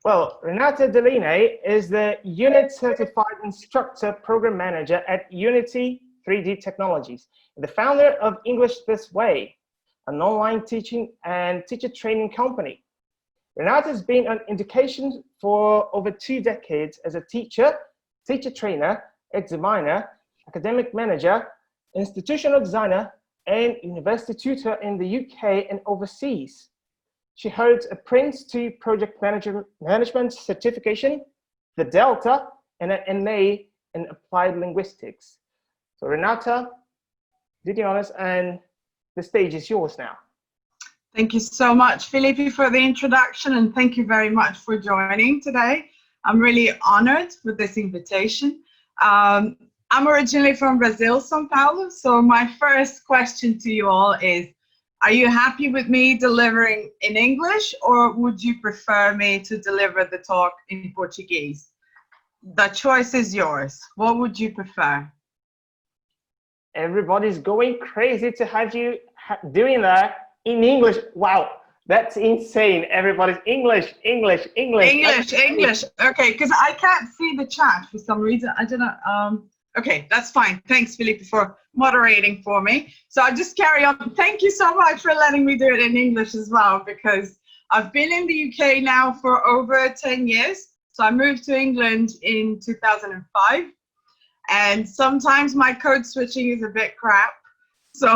Well, Renata Delaney is the Unit Certified Instructor Program Manager at Unity 3D Technologies, the founder of English This Way, an online teaching and teacher training company. Renata has been on education for over 2 decades as a teacher, teacher trainer, examiner, academic manager, institutional designer, and university tutor in the UK and overseas. She holds a Prince 2 Project Management certification, the Delta, and an MA in Applied Linguistics. So Renata, do the honors, and the stage is yours now. Thank you so much, Felipe, for the introduction, and thank you very much for joining today. I'm really honored with this invitation. I'm originally from Brazil, São Paulo, so my first question to you all is, are you happy with me delivering in English, or would you prefer me to deliver the talk in Portuguese? The choice is yours. What would you prefer? Everybody's going crazy to have you doing that in English. Wow, that's insane. Everybody's English. Okay, because I can't see the chat for some reason. I don't know. Okay, that's fine. Thanks, Felipe, for moderating for me. So I'll just carry on. Thank you so much for letting me do it in English as well, because I've been in the UK now for over 10 years. So I moved to England in 2005. And sometimes my code switching is a bit crap. So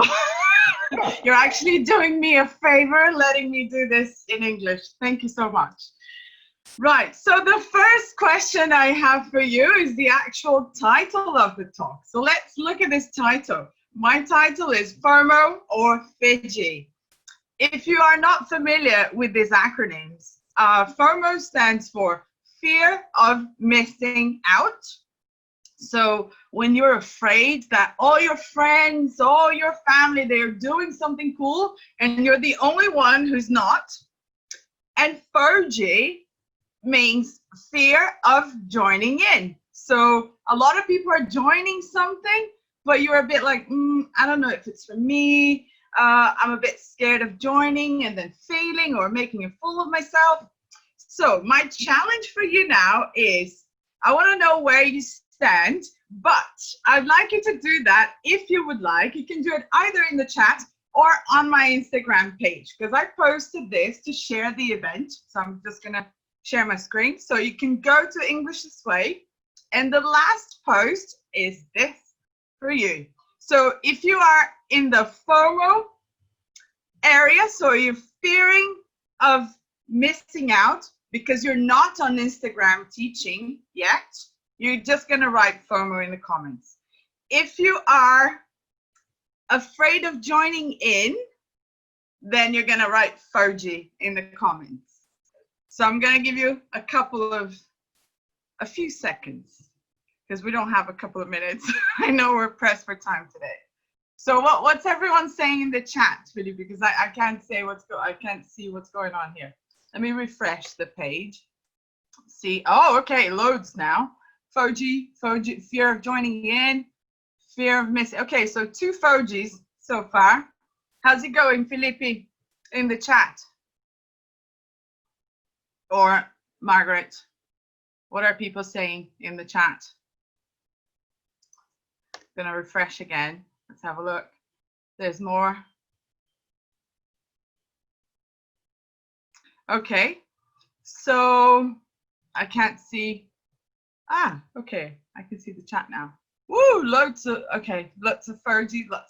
you're actually doing me a favor letting me do this in English. Thank you so much. Right, so the first question I have for you is the actual title of the talk. So let's look at this title. My title is FOMO or Fiji. If you are not familiar with these acronyms, FOMO stands for fear of missing out. So when you're afraid that all your friends, all your family, they're doing something cool and you're the only one who's not. And FOJI means fear of joining in. So a lot of people are joining something, but you're a bit like, I don't know if it's for me. I'm a bit scared of joining and then failing or making a fool of myself. So my challenge for you now is, I want to know where you stand, but I'd like you to do that if you would like. You can do it either in the chat or on my Instagram page, because I posted this to share the event. So I'm just going to share my screen. So you can go to English This Way. And the last post is this for you. So if you are in the FOMO area, so you're fearing of missing out because you're not on Instagram teaching yet, you're just going to write FOMO in the comments. If you are afraid of joining in, then you're going to write FOJI in the comments. So I'm going to give you a few seconds, because we don't have a couple of minutes. I know we're pressed for time today. So what's everyone saying in the chat, really? Because I can't say I can't see what's going on here. Let me refresh the page. See, oh, okay, loads now. FOJI, fear of joining in, fear of missing. Okay, so 2 FOJIs so far. How's it going, Felipe, in the chat? Or Margaret, what are people saying in the chat? Gonna refresh again. Let's have a look. There's more. Okay, so I can't see. Okay, I can see the chat now. Woo, lots of FOJI, lots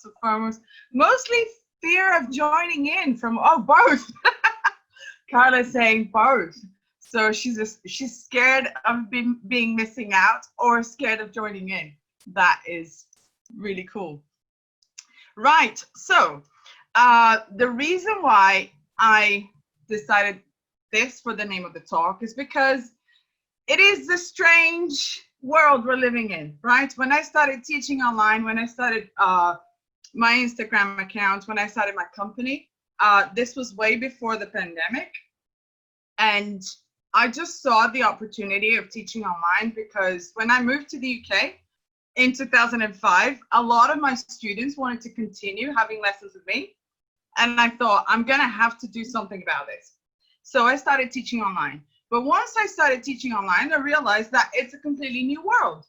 of FOMOs. Mostly fear of joining in from, both. Carla's saying both. So she's scared of being missing out or scared of joining in. That is really cool. Right, so the reason why I decided this for the name of the talk is because it is the strange world we're living in, right? When I started teaching online, when I started my Instagram account, when I started my company, this was way before the pandemic. And I just saw the opportunity of teaching online because when I moved to the UK in 2005, a lot of my students wanted to continue having lessons with me. And I thought, I'm going to have to do something about this. So I started teaching online. But once I started teaching online, I realized that it's a completely new world.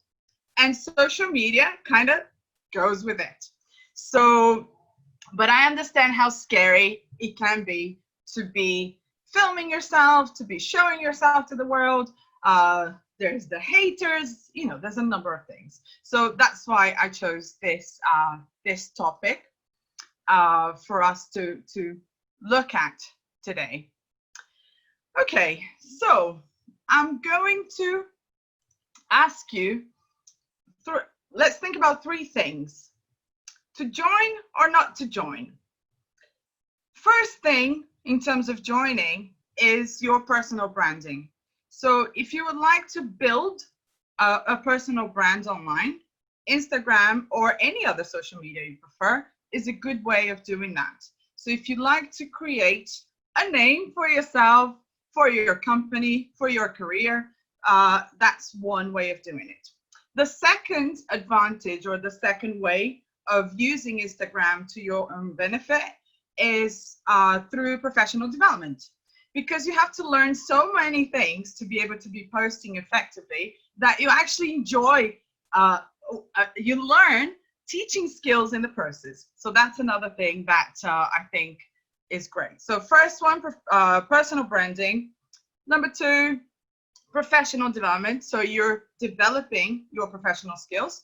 And social media kind of goes with it. So, but I understand how scary it can be to be filming yourself, to be showing yourself to the world. There's the haters, you know, there's a number of things. So that's why I chose this this topic for us to look at today. Okay, so I'm going to ask you, let's think about three things. To join or not to join. First thing in terms of joining is your personal branding. So if you would like to build a personal brand online, Instagram or any other social media you prefer is a good way of doing that. So if you'd like to create a name for yourself, for your company, for your career, that's one way of doing it. The second advantage, or the second way of using Instagram to your own benefit, is through professional development, because you have to learn so many things to be able to be posting effectively that you actually enjoy, you learn teaching skills in the process. So that's another thing that I think is great. So first one, personal branding. Number two, professional development. So you're developing your professional skills.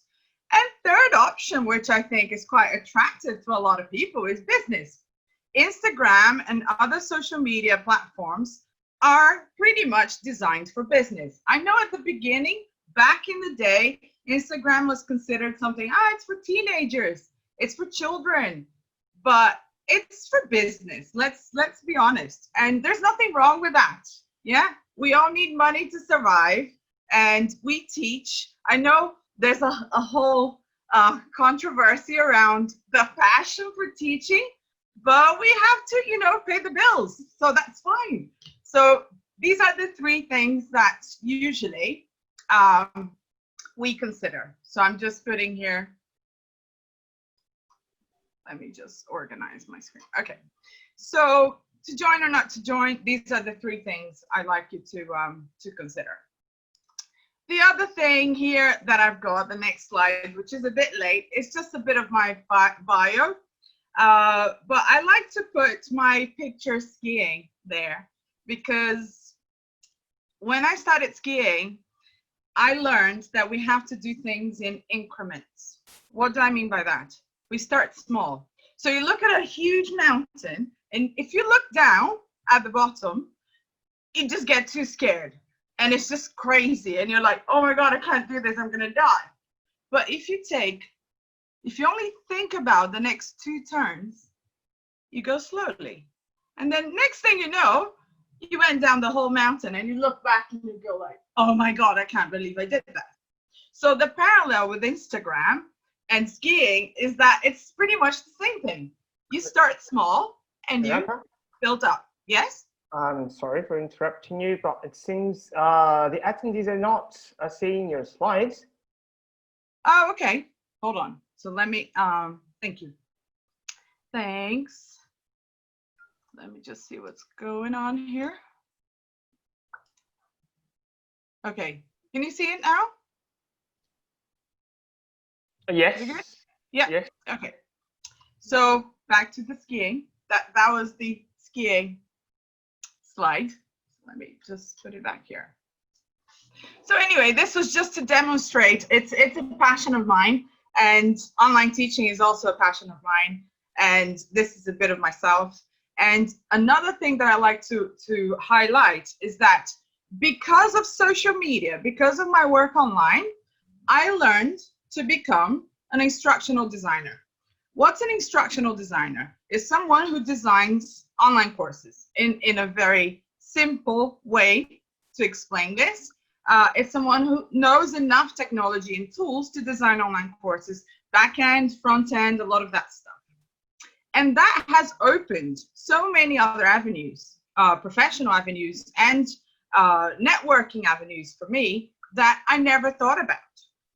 And third option, which I think is quite attractive to a lot of people, is business. Instagram and other social media platforms are pretty much designed for business. I know at the beginning, back in the day, Instagram was considered something, it's for teenagers, it's for children, but it's for business. Let's be honest. And there's nothing wrong with that. Yeah, we all need money to survive, and we teach. I know there's a whole controversy around the passion for teaching, but we have to, you know, pay the bills. So that's fine. So these are the three things that usually we consider. So I'm just putting here, let me just organize my screen. Okay, so to join or not to join, these are the three things I'd like you to consider. The other thing here that I've got, the next slide, which is a bit late, it's just a bit of my bio. But I like to put my picture skiing there, because when I started skiing, I learned that we have to do things in increments. What do I mean by that? We start small. So you look at a huge mountain, and if you look down at the bottom, you just get too scared. And it's just crazy. And you're like, oh my God, I can't do this, I'm gonna die. But if you only think about the next 2 turns, you go slowly. And then next thing you know, you went down the whole mountain, and you look back and you go like, oh my God, I can't believe I did that. So the parallel with Instagram and skiing is that it's pretty much the same thing. You start small and you build up. Yes? I'm sorry for interrupting you, but it seems the attendees are not seeing your slides. Oh, okay. Hold on. So let me, thank you. Thanks. Let me just see what's going on here. Okay. Can you see it now? Yes. Yeah. Yes. Okay. So back to the skiing. That was the skiing slide. Let me just put it back here. So anyway, this was just to demonstrate it's a passion of mine, and online teaching is also a passion of mine, and this is a bit of myself. And another thing that I like to highlight is that because of social media, because of my work online, I learned to become an instructional designer. What's an instructional designer? It's someone who designs online courses in a very simple way to explain this. It's someone who knows enough technology and tools to design online courses, back end, front end, a lot of that stuff. And that has opened so many other avenues, professional avenues and networking avenues for me that I never thought about.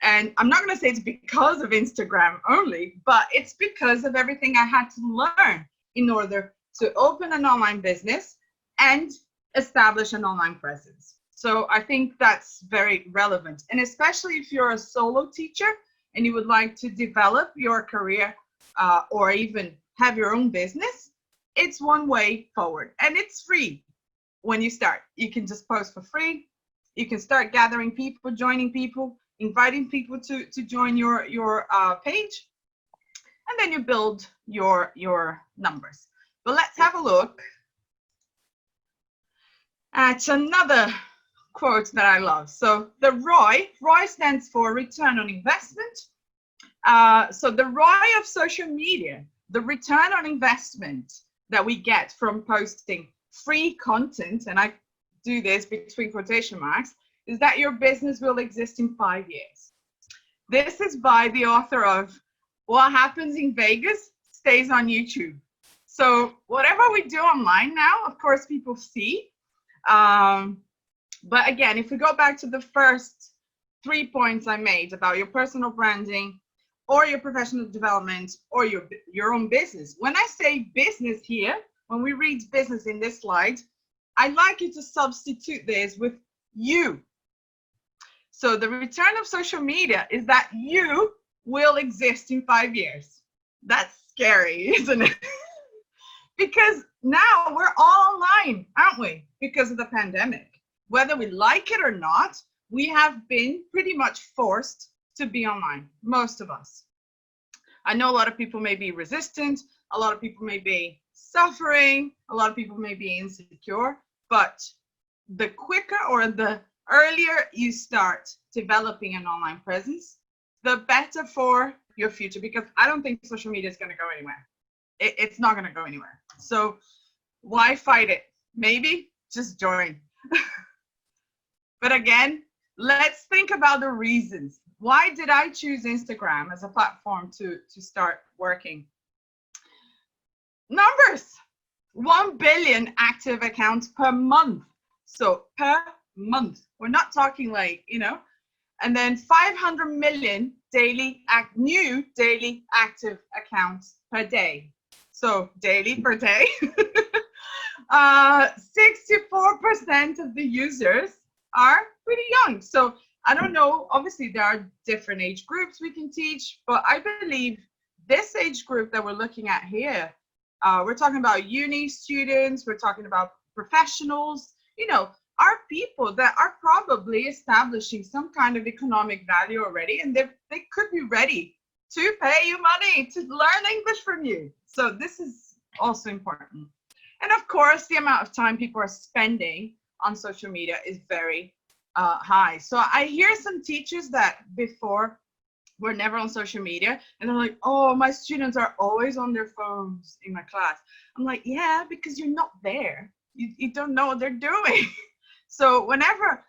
And I'm not going to say it's because of Instagram only, but it's because of everything I had to learn in order to open an online business and establish an online presence. So I think that's very relevant. And especially if you're a solo teacher and you would like to develop your career or even have your own business, it's one way forward. And it's free when you start. You can just post for free. You can start gathering people, joining people, inviting people to join your page. And then you build your numbers. But let's have a look at another quote that I love. So the ROI stands for return on investment. So the ROI of social media, the return on investment that we get from posting free content, and I do this between quotation marks, is that your business will exist in 5 years. This is by the author of What Happens in Vegas Stays on YouTube. So whatever we do online now, of course, people see. But again, if we go back to the first 3 points I made about your personal branding or your professional development or your own business, when I say business here, when we read business in this slide, I'd like you to substitute this with you. So the return of social media is that you will exist in 5 years. That's scary, isn't it? Because now we're all online, aren't we? Because of the pandemic. Whether we like it or not, we have been pretty much forced to be online, most of us. I know a lot of people may be resistant, a lot of people may be suffering, a lot of people may be insecure, but the quicker or the earlier you start developing an online presence, the better for your future, because I don't think social media is going to go anywhere. It's not going to go anywhere. So why fight it? Maybe just join. But again, let's think about the reasons. Why did I choose Instagram as a platform to start working? Numbers. 1 billion active accounts per month. So per month. We're not talking like, and then 500 million new daily active accounts per day. So daily per day. 64% of the users are pretty young. So I don't know, obviously there are different age groups we can teach, but I believe this age group that we're looking at here, we're talking about uni students, we're talking about professionals, are people that are probably establishing some kind of economic value already, and they could be ready to pay you money to learn English from you. So this is also important. And of course, the amount of time people are spending on social media is very high. So I hear some teachers that before were never on social media, and they're like, oh, my students are always on their phones in my class. I'm like, yeah, because you're not there. You don't know what they're doing. So whenever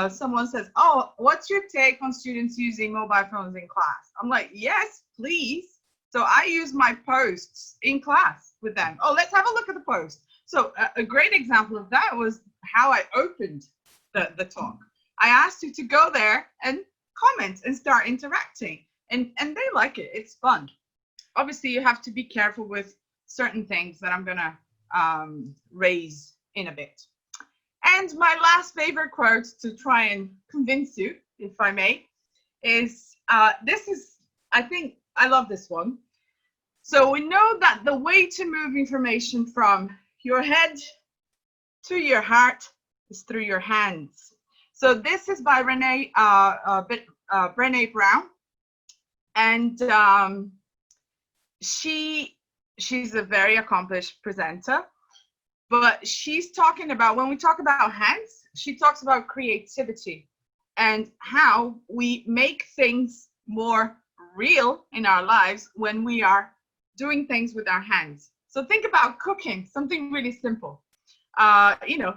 someone says, oh, what's your take on students using mobile phones in class? I'm like, yes, please. So I use my posts in class with them. Oh, let's have a look at the post. So a great example of that was how I opened the talk. I asked you to go there and comment and start interacting. And they like it. It's fun. Obviously, you have to be careful with certain things that I'm going to raise in a bit. And my last favorite quote to try and convince you, if I may, is this is, I think, I love this one. So we know that the way to move information from your head to your heart is through your hands. So this is by Brené Brown, and she's a very accomplished presenter. But she's talking about, when we talk about hands, she talks about creativity and how we make things more real in our lives when we are doing things with our hands. So think about cooking, something really simple. You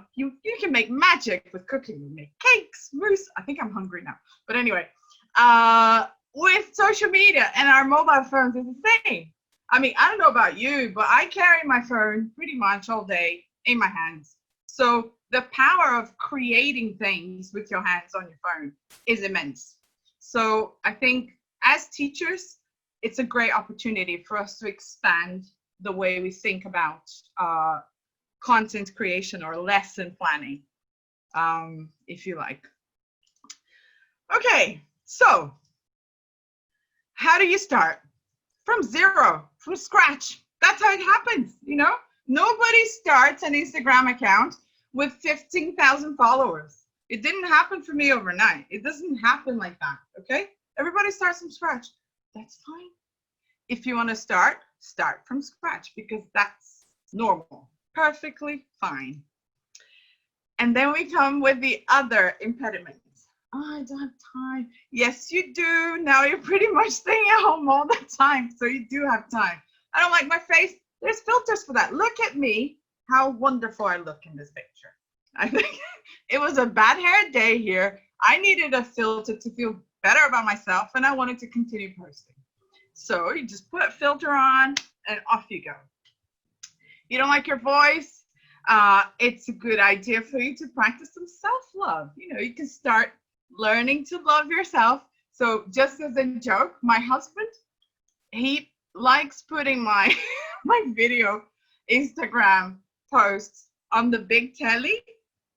can make magic with cooking. You make cakes, mousse. I think I'm hungry now. But anyway, with social media and our mobile phones, it's the same. I mean, I don't know about you, but I carry my phone pretty much all day in my hands. So the power of creating things with your hands on your phone is immense. So I think as teachers, it's a great opportunity for us to expand the way we think about content creation or lesson planning, if you like. Okay, so how do you start? From zero, from scratch. That's how it happens, you know? Nobody starts an Instagram account with 15,000 followers. It didn't happen for me overnight. It doesn't happen like that, okay? Everybody starts from scratch. That's fine. If you want to start from scratch, because that's normal, perfectly fine. And then we come with the other impediments. Oh, I don't have time. Yes, you do. Now you're pretty much staying at home all the time, so you do have time. I don't like my face. There's filters for that. Look at me, how wonderful I look in this picture. I think it was a bad hair day here. I needed a filter to feel better about myself, and I wanted to continue posting. So you just put a filter on, and off you go. You don't like your voice? It's a good idea for you to practice some self-love. You know, you can start learning to love yourself. So just as a joke, my husband, he likes putting my video Instagram posts on the big telly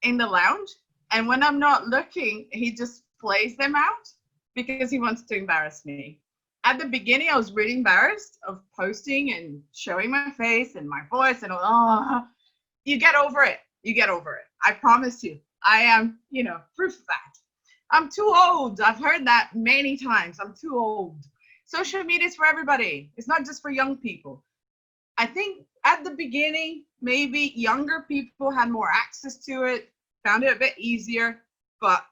in the lounge. And when I'm not looking, he just plays them out because he wants to embarrass me. At the beginning, I was really embarrassed of posting and showing my face and my voice and you get over it. You get over it. I promise you. I am, you know, proof of that. I'm too old. I've heard that many times. I'm too old. Social media is for everybody. It's not just for young people. I think at the beginning, maybe younger people had more access to it, found it a bit easier. But,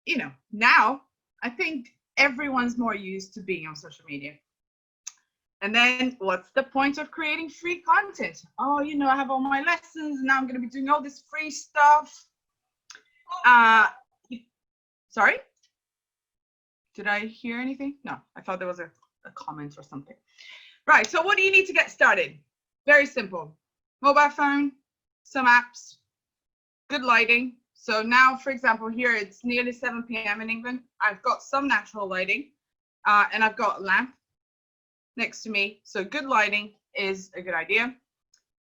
you know, now I think everyone's more used to being on social media. And then what's the point of creating free content? Oh, you know, I have all my lessons. And now I'm going to be doing all this free stuff. Sorry? Did I hear anything? No, I thought there was a comment or something. Right, so what do you need to get started? Very simple. Mobile phone, some apps, good lighting. So now, for example, here it's nearly 7 p.m. in England. I've got some natural lighting and I've got a lamp next to me. So good lighting is a good idea.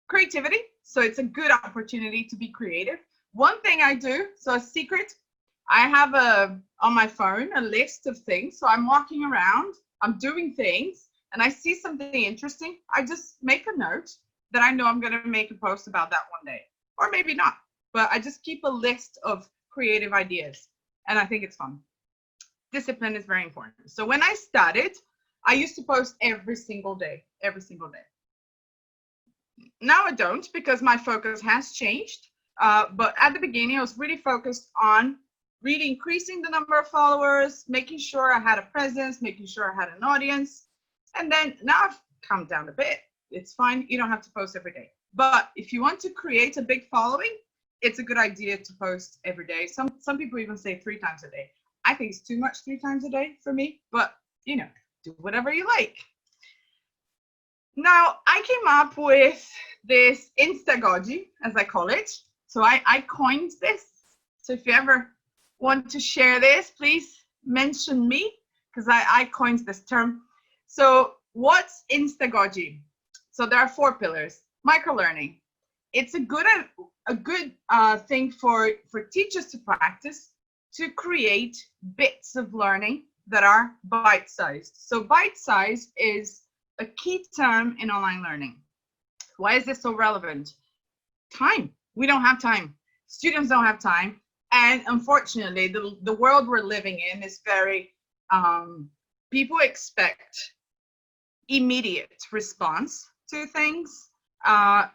Creativity. So it's a good opportunity to be creative. One thing I do, so a secret, I have on my phone a list of things. So I'm walking around, I'm doing things, and I see something interesting. I just make a note that I know I'm going to make a post about that one day, or maybe not. But I just keep a list of creative ideas, and I think it's fun. Discipline is very important. So when I started, I used to post every single day. Now I don't, because my focus has changed. But at the beginning, I was really focused on really increasing the number of followers, making sure I had a presence, making sure I had an audience. And then now I've calmed down a bit. It's fine. You don't have to post every day. But if you want to create a big following, it's a good idea to post every day. Some people even say 3 times a day. I think it's too much 3 times a day for me, but you know, do whatever you like. Now, I came up with this Instagogy, as I call it. So I coined this. So if you ever want to share this, please mention me, because I coined this term. So what's Instagogy? So there are 4 pillars. Microlearning. It's a good thing for teachers to practice, to create bits of learning that are bite-sized. So bite-sized is a key term in online learning. Why is this so relevant? Time. We don't have time. Students don't have time. And unfortunately, the world we're living in is very, people expect immediate response to things.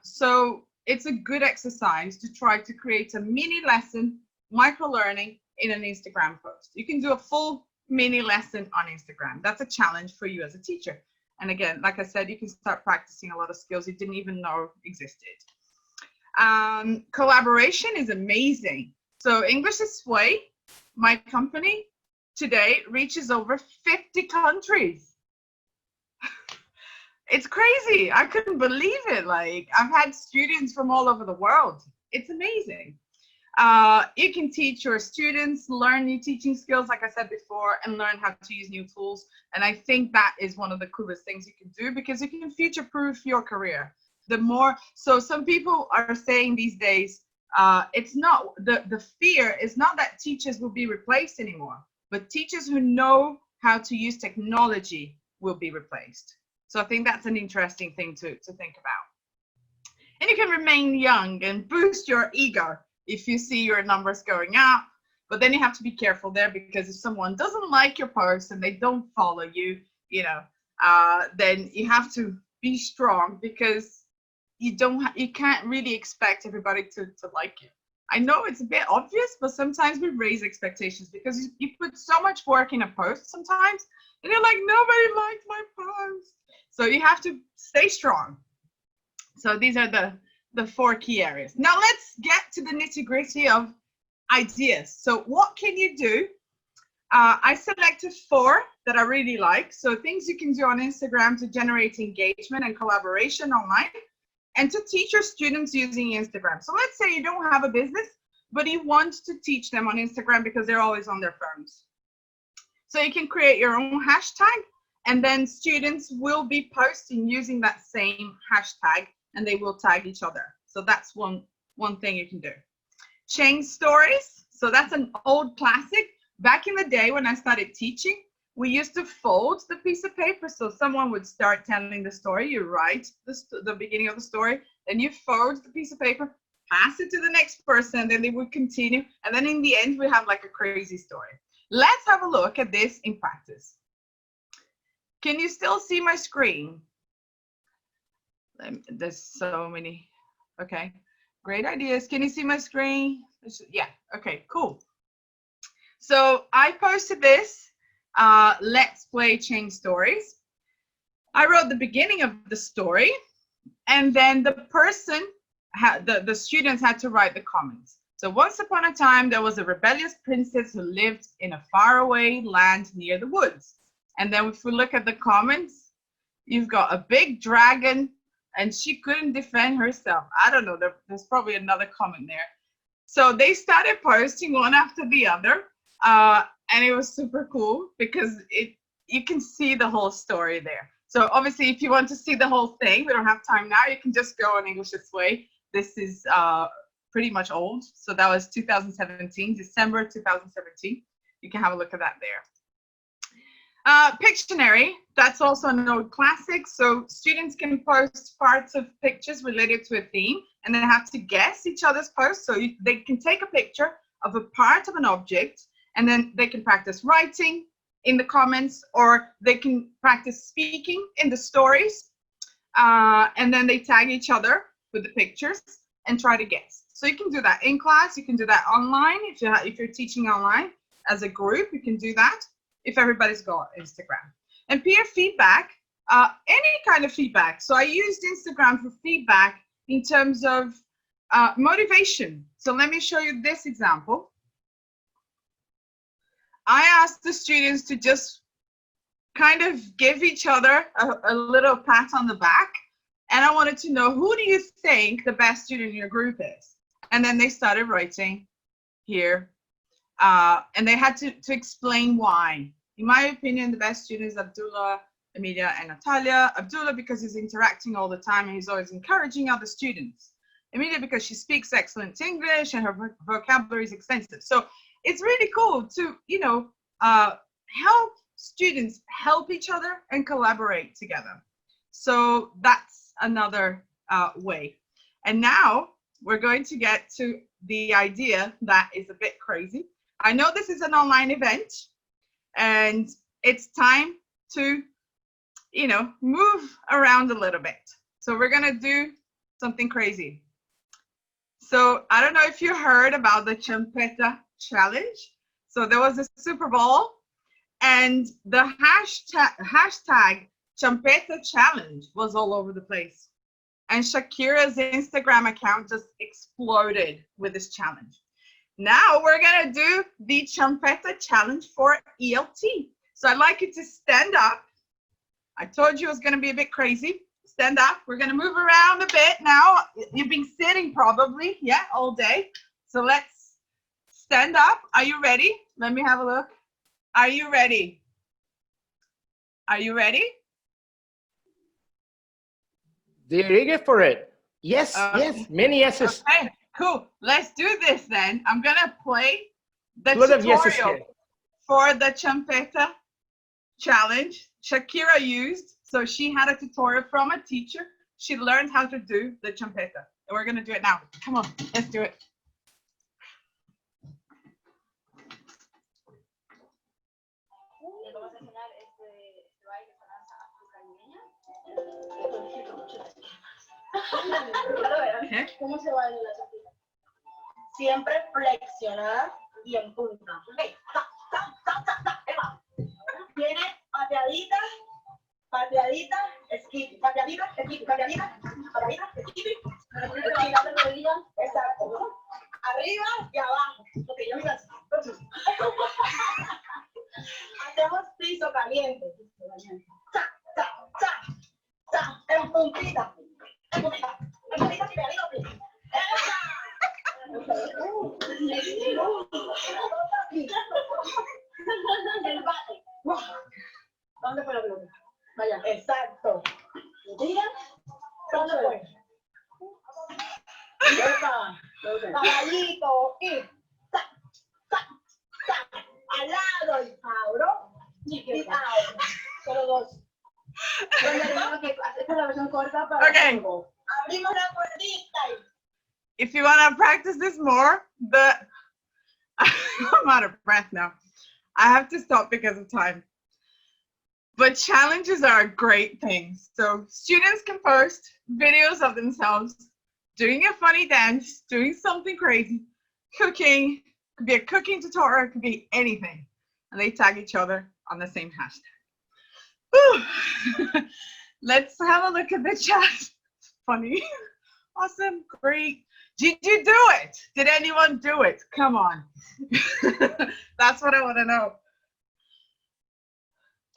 So it's a good exercise to try to create a mini lesson, micro-learning in an Instagram post. You can do a full mini lesson on Instagram. That's a challenge for you as a teacher. And again, like I said, you can start practicing a lot of skills you didn't even know existed. Collaboration is amazing. So English is Sway, my company, today reaches over 50 countries. It's crazy. I couldn't believe it. Like, I've had students from all over the world. It's amazing. You can teach your students, learn new teaching skills, like I said before, and learn how to use new tools. And I think that is one of the coolest things you can do, because you can future-proof your career. the more, so some people are saying these days, it's not, the fear is not that teachers will be replaced anymore, but teachers who know how to use technology will be replaced. So I think that's an interesting thing to think about. And you can remain young and boost your ego if you see your numbers going up. But then you have to be careful there, because if someone doesn't like your post and they don't follow you, you know, then you have to be strong, because you can't really expect everybody to like you. I know it's a bit obvious, but sometimes we raise expectations because you put so much work in a post sometimes, and you're like, nobody liked my post. So you have to stay strong. So these are the 4 key areas. Now let's get to the nitty-gritty of ideas. So what can you do? I selected 4 that I really like. So things you can do on Instagram to generate engagement and collaboration online, and to teach your students using Instagram. So let's say you don't have a business, but you want to teach them on Instagram because they're always on their phones. So you can create your own hashtag, and then students will be posting using that same hashtag, and they will tag each other. So that's one thing you can do. Chain stories. So that's an old classic. Back in the day when I started teaching, we used to fold the piece of paper. So someone would start telling the story, you write the beginning of the story, then you fold the piece of paper, pass it to the next person, then they would continue. And then in the end, we have like a crazy story. Let's have a look at this in practice. Can you still see my screen? There's so many. Okay, great ideas. Can you see my screen? Yeah, okay, cool. So I posted this. Let's play chain stories. I wrote the beginning of the story, and then the person, the students had to write the comments. So once upon a time, there was a rebellious princess who lived in a faraway land near the woods. And then if we look at the comments, you've got a big dragon, and she couldn't defend herself. I don't know, there's probably another comment there. So they started posting one after the other. And it was super cool because you can see the whole story there. So obviously, if you want to see the whole thing, we don't have time now, you can just go on English This Way. This is pretty much old. So that was 2017, December 2017. You can have a look at that there. Pictionary, that's also an old classic. So students can post parts of pictures related to a theme, and they have to guess each other's posts. So they can take a picture of a part of an object, and then they can practice writing in the comments, or they can practice speaking in the stories. And then they tag each other with the pictures and try to guess. So you can do that in class. You can do that online. If you're teaching online as a group, you can do that if everybody's got Instagram. And peer feedback, any kind of feedback. So I used Instagram for feedback in terms of motivation. So let me show you this example. I asked the students to just kind of give each other a little pat on the back. And I wanted to know, who do you think the best student in your group is? And then they started writing here. And they had to explain why. In my opinion, the best student is Abdullah, Emilia, and Natalia. Abdullah because he's interacting all the time and he's always encouraging other students. Emilia because she speaks excellent English and her vocabulary is extensive. So it's really cool to, help students help each other and collaborate together. So that's another way. And now we're going to get to the idea that is a bit crazy. I know this is an online event and it's time to, move around a little bit. So we're going to do something crazy. So I don't know if you heard about the Champeta challenge. So there was a Super Bowl and the hashtag Champeta challenge was all over the place. And Shakira's Instagram account just exploded with this challenge. Now we're gonna do the Champeta challenge for ELT. So I'd like you to stand up. I told you it was gonna be a bit crazy. Stand up. We're gonna move around a bit now. You've been sitting probably, yeah, all day. So let's stand up. Are you ready? Let me have a look. Are you ready? Are you ready? Do you eager for it? Yes, yes, many yeses. Okay, cool. Let's do this then. I'm gonna play the Lot of yeses tutorial here. for the champeta challenge Shakira used. So she had a tutorial from a teacher. She learned how to do the champeta. And we're gonna do it now. Come on, let's do it. ¿Cómo se baila la champeta? Siempre flexionada y en punta. Okay. Ta, ta, ta, ta, ta. Eva. Viene pateadita, pateadita, skip, pateadita, skip, pateadita, pateadita, skip. Estirando la rodilla. Exacto. Arriba y abajo. Ok, yo me las. Hacemos piso caliente. Ta, ta, ta, ta. En puntita. En puntita. En puntita y pegadito. El bate. ¿Dónde fue la pelota? Vaya. Exacto. Tira. ¿Dónde fue? Caballito. Y ta, ta, ta. Al lado y abro. Y abro. Solo dos. Esta es la versión corta para abrimos la puertita y if you want to practice this more, I'm out of breath now. I have to stop because of time. But challenges are a great thing. So students can post videos of themselves doing a funny dance, doing something crazy, cooking, could be a cooking tutorial, it could be anything. And they tag each other on the same hashtag. Let's have a look at the chat. Funny. Awesome. Great. Did you do it? Did anyone do it? Come on. That's what I want to know.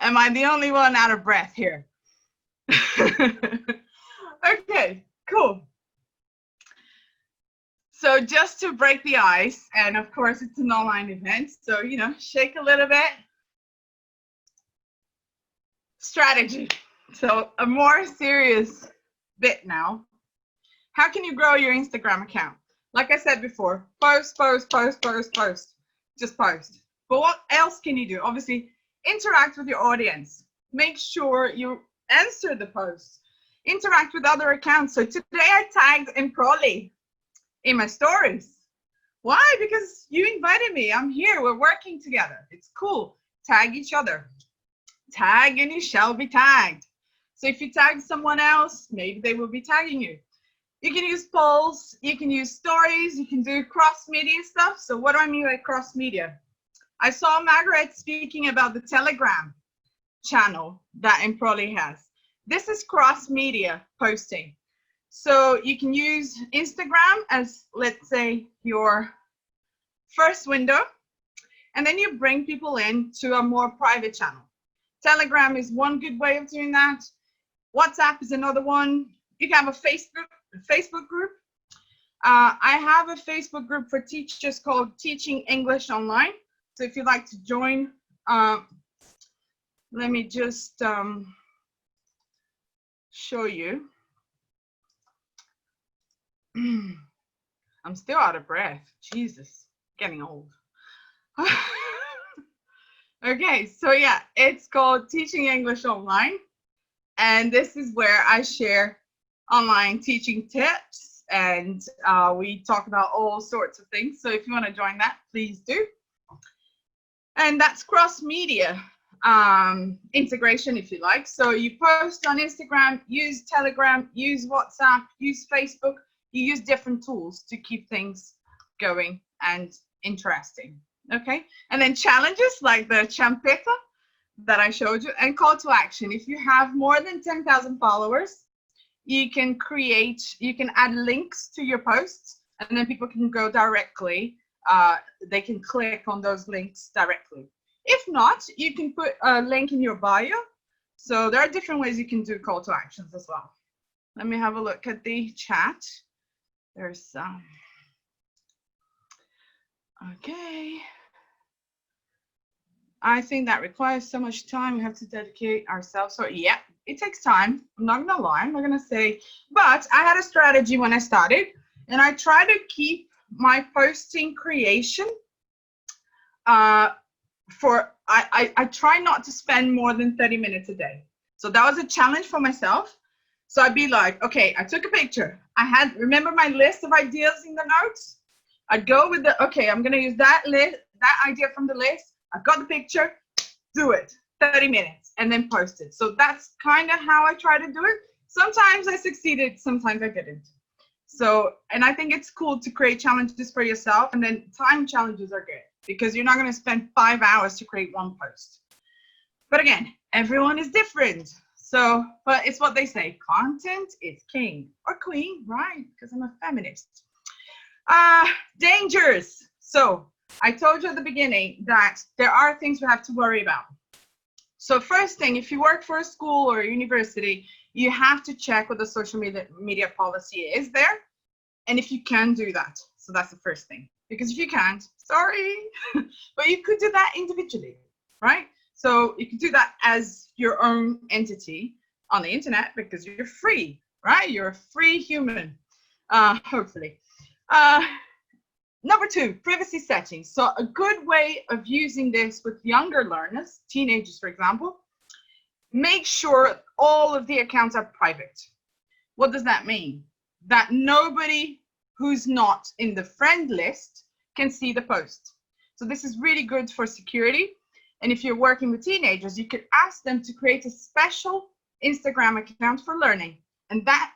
Am I the only one out of breath here? Okay, cool. So just to break the ice, and of course it's an online event, so, you know, shake a little bit. Strategy. So a more serious bit now. How can you grow your Instagram account? Like I said before, post, post, post, post, post. Just post. But what else can you do? Obviously, interact with your audience. Make sure you answer the posts. Interact with other accounts. So today I tagged EnproLI in my stories. Why? Because you invited me. I'm here. We're working together. It's cool. Tag each other. Tag and you shall be tagged. So if you tag someone else, maybe they will be tagging you. You can use polls, you can use stories, you can do cross-media stuff. So what do I mean by cross-media? I saw Margaret speaking about the Telegram channel that EnproLI has. This is cross-media posting. So you can use Instagram as, let's say, your first window, and then you bring people in to a more private channel. Telegram is one good way of doing that. WhatsApp is another one. You can have a Facebook group. I have a Facebook group for teachers called Teaching English Online. So if you'd like to join, let me just show you. I'm still out of breath. Jesus, getting old. Okay, so yeah, it's called Teaching English Online. And this is where I share online teaching tips, and we talk about all sorts of things. So if you want to join that, please do. And that's cross-media integration, if you like. So you post on Instagram, use Telegram, use WhatsApp, use Facebook. You use different tools to keep things going and interesting. Okay, and then challenges like the champeta that I showed you, and call to action. If you have more than 10,000 followers, you can add links to your posts, and then people can go directly. They can click on those links directly. If not, you can put a link in your bio. So there are different ways you can do call to actions as well. Let me have a look at the chat. There's some. Okay. I think that requires so much time. We have to dedicate ourselves. So yeah, it takes time. I'm not gonna lie, I'm not gonna say, but I had a strategy when I started, and I try to keep my posting creation I try not to spend more than 30 minutes a day. So that was a challenge for myself. So I'd be like, okay, I took a picture. Remember my list of ideas in the notes? I'd go with okay, I'm gonna use that idea from the list. I've got the picture, do it, 30 minutes, and then post it. So that's kind of how I try to do it. Sometimes I succeeded, sometimes I didn't. So, and I think it's cool to create challenges for yourself, and then time challenges are good because you're not going to spend 5 hours to create one post. But again, everyone is different. So, but it's what they say, content is king or queen, right? Because I'm a feminist. Dangers. So I told you at the beginning that there are things we have to worry about. So first thing, if you work for a school or a university, you have to check what the social media policy is there, and if you can do that. So that's the first thing. Because if you can't, sorry, but you could do that individually, right? So you can do that as your own entity on the internet because you're free, right? You're a free human, hopefully. Number 2, privacy settings. So a good way of using this with younger learners, teenagers, for example, make sure all of the accounts are private. What does that mean? That nobody who's not in the friend list can see the post. So this is really good for security. And if you're working with teenagers, you could ask them to create a special Instagram account for learning. And that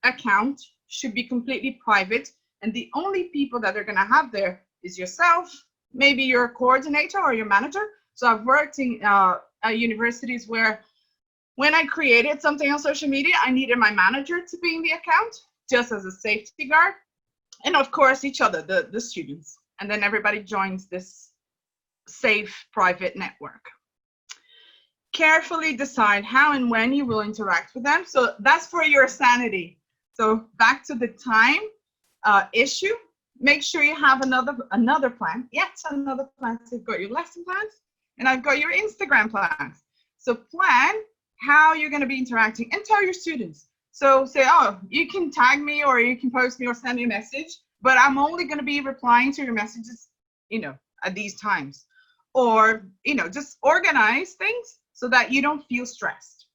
account should be completely private. And the only people that they're going to have there is yourself, maybe your coordinator or your manager. So I've worked in universities where when I created something on social media, I needed my manager to be in the account just as a safety guard. And of course, each other, the students. And then everybody joins this safe private network. Carefully decide how and when you will interact with them. So that's for your sanity. So back to the time issue, make sure you have another plan. Yes, another plan. So you've got your lesson plans and I've got your Instagram plans. So plan how you're going to be interacting and tell your students. So say, oh, you can tag me or you can post me or send me a message, but I'm only going to be replying to your messages, at these times. Or, just organize things so that you don't feel stressed.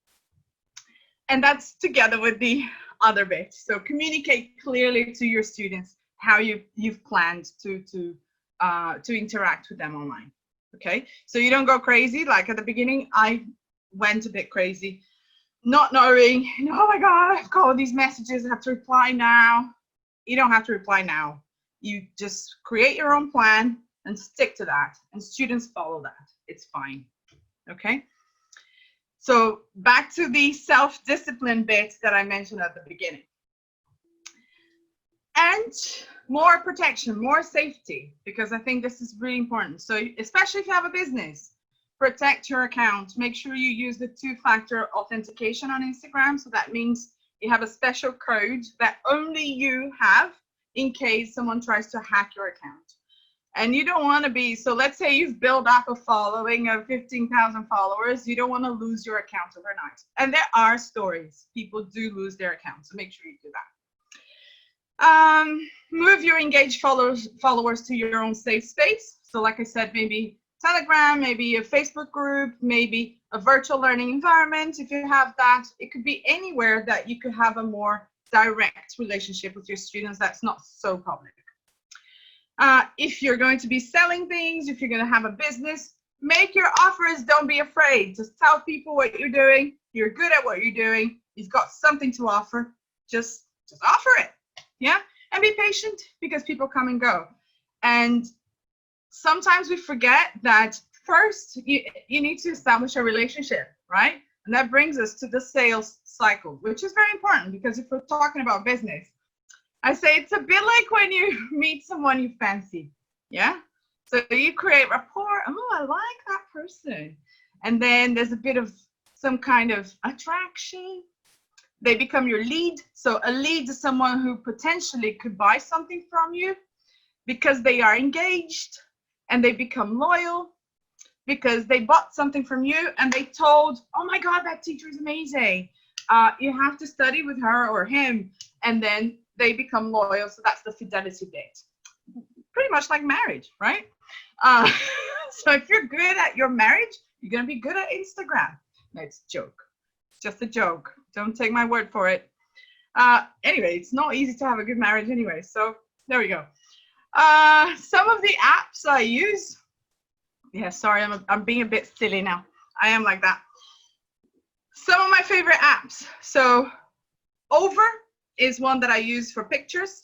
And that's together with the other bit. So communicate clearly to your students how you've planned to interact with them online. Okay, so you don't go crazy. Like at the beginning, I went a bit crazy, not knowing, oh my God, I've got all these messages, I have to reply now. You don't have to reply now. You just create your own plan and stick to that, and students follow that. It's fine. Okay. So back to the self-discipline bit that I mentioned at the beginning. And more protection, more safety, because I think this is really important. So especially if you have a business, protect your account. Make sure you use the 2-factor authentication on Instagram. So that means you have a special code that only you have in case someone tries to hack your account. And you don't want to be, so let's say you've built up a following of 15,000 followers. You don't want to lose your account overnight. And there are stories. People do lose their accounts, so make sure you do that. Move your engaged followers to your own safe space. So like I said, maybe Telegram, maybe a Facebook group, maybe a virtual learning environment. If you have that, it could be anywhere that you could have a more direct relationship with your students that's not so public. If you're going to be selling things, if you're going to have a business, make your offers. Don't be afraid. Just tell people what you're doing. You're good at what you're doing. You've got something to offer. Just offer it. Yeah. And be patient because people come and go. And sometimes we forget that first you need to establish a relationship, right? And that brings us to the sales cycle, which is very important because if we're talking about business, I say it's a bit like when you meet someone you fancy, yeah? So you create rapport. Oh, I like that person. And then there's a bit of some kind of attraction. They become your lead. So a lead is someone who potentially could buy something from you because they are engaged and they become loyal. because they bought something from you and they told, oh my God, that teacher is amazing. You have to study with her or him, and then they become loyal. So that's the fidelity bit. Pretty much like marriage, right? So if you're good at your marriage, you're going to be good at Instagram. No, it's a joke. Just a joke. Don't take my word for it. Anyway, it's not easy to have a good marriage anyway. So there we go. Some of the apps I use. Yeah, sorry, I'm being a bit silly now. I am like that. Some of my favorite apps. So Over is one that I use for pictures.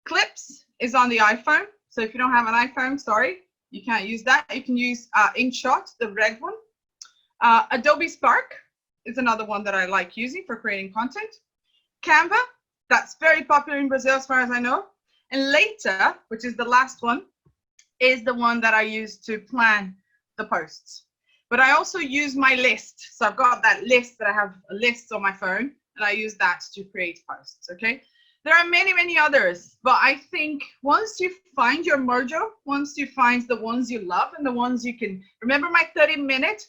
Clips is on the iPhone. So if you don't have an iPhone, sorry, you can't use that. You can use InkShot, the red one. Adobe Spark is another one that I like using for creating content. Canva, that's very popular in Brazil as far as I know. And Later, which is the last one, is the one that I use to plan the posts. But I also use my list. So I've got that list that I have a list on my phone, and I use that to create posts, okay? There are many, many others, but I think once you find your mojo, once you find the ones you love and the ones you can, remember my 30-minute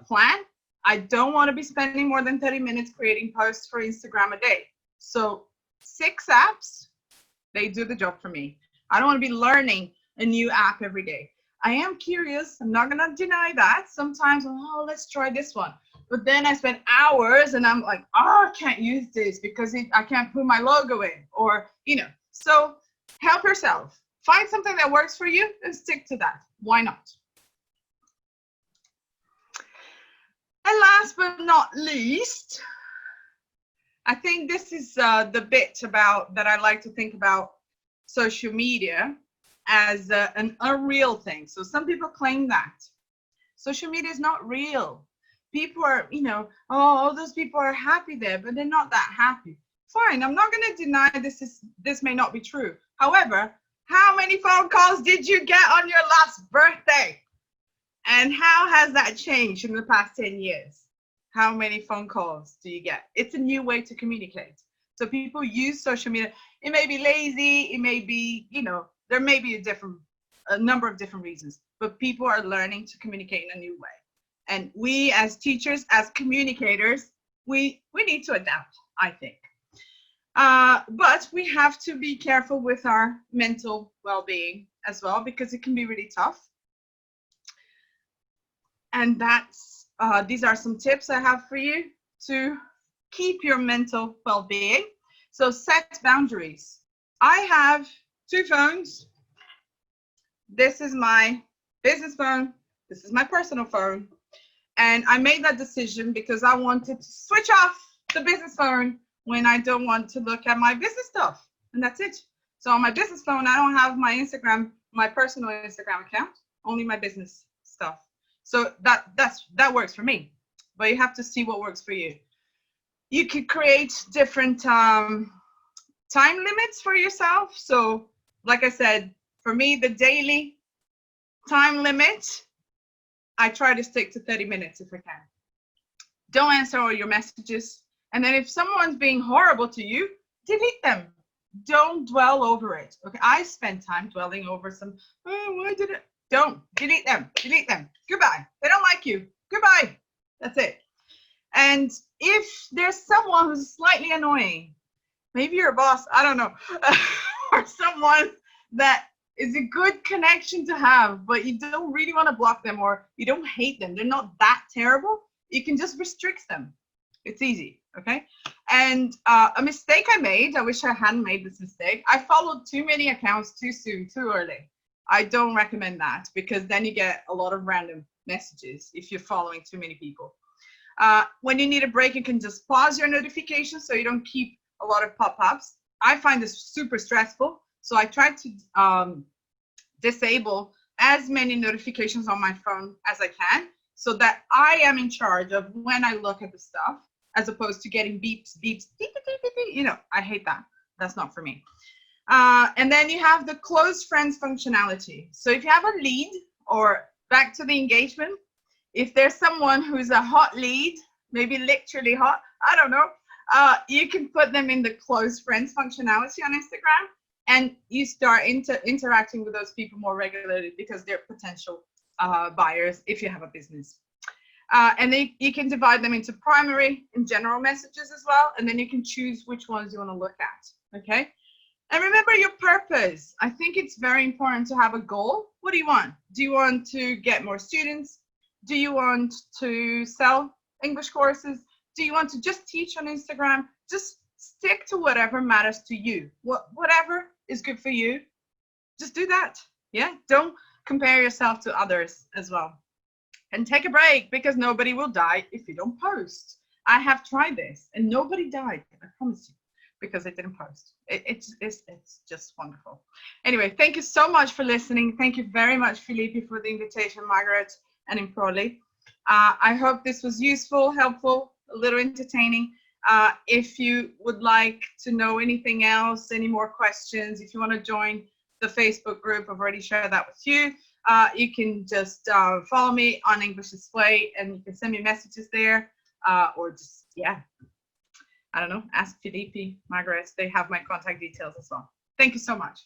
plan? I don't want to be spending more than 30 minutes creating posts for Instagram a day. So 6 apps, they do the job for me. I don't want to be learning a new app every day. I am curious. I'm not going to deny that. Sometimes, oh, let's try this one. But then I spend hours and I'm like, oh, I can't use this because I can't put my logo in, or, you know. So help yourself. Find something that works for you and stick to that. Why not? And last but not least, I think this is the bit about that I like to think about social media as an unreal thing. So some people claim that social media is not real. People are, you know, oh, those people are happy there, but they're not that happy. Fine, I'm not going to deny this may not be true. However, how many phone calls did you get on your last birthday? And how has that changed in the past 10 years? How many phone calls do you get? It's a new way to communicate. So people use social media. It may be lazy, it may be, you know, there may be a number of different reasons, but people are learning to communicate in a new way. And we as teachers, as communicators, we need to adapt, I think. But we have to be careful with our mental well-being as well, because it can be really tough. And that's these are some tips I have for you to keep your mental well-being. So set boundaries. I have 2 phones. This is my business phone. This is my personal phone. And I made that decision because I wanted to switch off the business phone when I don't want to look at my business stuff. And that's it. So on my business phone, I don't have my Instagram, my personal Instagram account, only my business stuff. So that works for me. But you have to see what works for you. You could create different time limits for yourself. So like I said, for me, the daily time limit, I try to stick to 30 minutes if I can. Don't answer all your messages. And then if someone's being horrible to you, delete them. Don't dwell over it. Okay, I spend time dwelling over some, oh, why did it? Don't. Delete them. Delete them. Goodbye. They don't like you. Goodbye. That's it. And if there's someone who's slightly annoying, maybe your boss, I don't know, or someone that is a good connection to have, but you don't really want to block them, or you don't hate them, they're not that terrible, you can just restrict them. It's easy, okay? And a mistake I made, I wish I hadn't made this mistake, I followed too many accounts too soon, too early. I don't recommend that, because then you get a lot of random messages if you're following too many people. When you need a break, you can just pause your notifications so you don't keep a lot of pop-ups. I find this super stressful, so I try to disable as many notifications on my phone as I can, so that I am in charge of when I look at the stuff, as opposed to getting beeps, beeps, beep, beep, beep, beep, beep. You know, I hate that. That's not for me. And then you have the close friends functionality. So if you have a lead, or back to the engagement, if there's someone who's a hot lead, maybe literally hot, I don't know, you can put them in the close friends functionality on Instagram. and you start interacting with those people more regularly because they're potential buyers if you have a business. And then you can divide them into primary and general messages as well, and then you can choose which ones you want to look at, okay? And remember your purpose. I think it's very important to have a goal. What do you want? Do you want to get more students? Do you want to sell English courses? Do you want to just teach on Instagram? Just stick to whatever matters to you. Whatever is good for you, just do that. Yeah, don't compare yourself to others as well. And take a break, because nobody will die if you don't post. I have tried this and nobody died, I promise you, because I didn't post. It's just wonderful. Anyway, thank you so much for listening. Thank you very much, Felipe, for the invitation, Margaret, and EnproLI. I hope this was useful, helpful, a little entertaining. If you would like to know anything else, any more questions, if you want to join the Facebook group, I've already shared that with you. You can just follow me on English Display, and you can send me messages there, or just, yeah, I don't know, ask Felipe, Margaret. They have my contact details as well. Thank you so much.